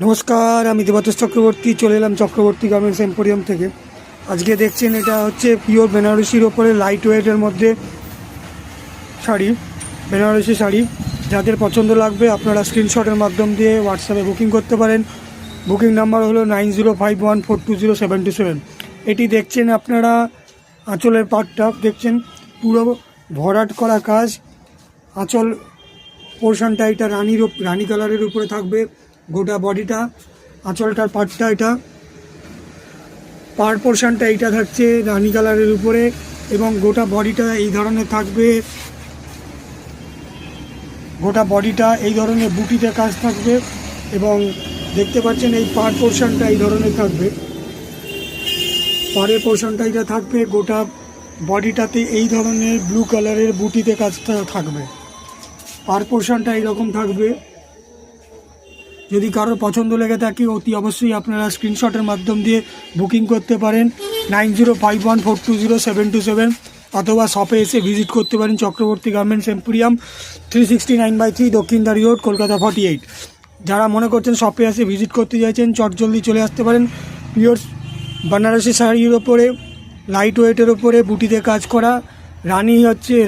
নমস্কার, আমি দেবাতোষ চক্রবর্তী চলে এলাম চক্রবর্তী গার্মেন্টস এম্পোরিয়াম থেকে। আজকে দেখছেন এটা হচ্ছে পিওর বেনারসির ওপরে লাইট ওয়েটের মধ্যে শাড়ি, বেনারসি শাড়ি। যাদের পছন্দ লাগবে আপনারা স্ক্রিনশটের মাধ্যম দিয়ে হোয়াটসঅ্যাপে বুকিং করতে পারেন। বুকিং নাম্বার হলো 9051420727। এটি দেখছেন আপনারা আঁচলের পাটটা দেখছেন, পুরো ভরাট করা কাজ। আঁচল পোর্শনটা এটা রানী কালারের উপরে থাকবে, গোটা বডিটা আঁচলটার পাটটা এটা পার পোর্শনটা এইটা থাকছে রানী কালারের উপরে, এবং গোটা বডিটা এই ধরনের থাকবে। গোটা বডিটা এই ধরনের বুটিতে কাজ থাকবে, এবং দেখতে পাচ্ছেন এই পার পোর্শনটা এই ধরনের থাকবে। পাড়ের পোর্শনটা এটা থাকবে, গোটা বডিটাতে এই ধরনের ব্লু কালারের বুটিতে কাজটা থাকবে। পার পোর্শনটা এইরকম থাকবে। যদি কারোর পছন্দ লেগে থাকে অতি অবশ্যই আপনারা স্ক্রিনশটের মাধ্যম দিয়ে বুকিং করতে পারেন 9051420727, অথবা শপে এসে ভিজিট করতে পারেন Chakraborty garments emporium, 369/3 Dakshindari road, Kolkata 48। যারা মনে করছেন শপে এসে ভিজিট করতে চাইছেন চটজলদি চলে আসতে পারেন। পিওর বেনারসি শাড়ির ওপরে লাইট ওয়েটের ওপরে বুটিতে কাজ করা।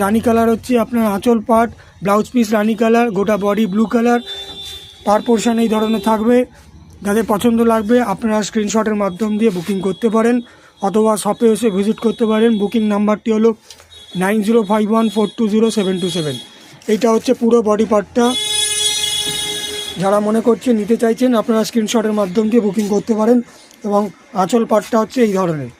রানী কালার হচ্ছে আপনার আঁচল পাট, ব্লাউজ পিস রানী কালার, গোটা বডি ব্লু কালার, পার পোর্শন এই ধরনের থাকবে। যাদের পছন্দ লাগবে আপনারা স্ক্রিনশটের মাধ্যম দিয়ে বুকিং করতে পারেন, অথবা শপে এসে ভিজিট করতে পারেন। বুকিং নাম্বারটি হলো 9051420727। এইটা হচ্ছে পুরো বডি পার্টটা। যারা মনে করছেন নিতে চাইছেন আপনারা স্ক্রিনশটের মাধ্যম দিয়ে বুকিং করতে পারেন, এবং আঁচল পার্টটা হচ্ছে এই ধরনের।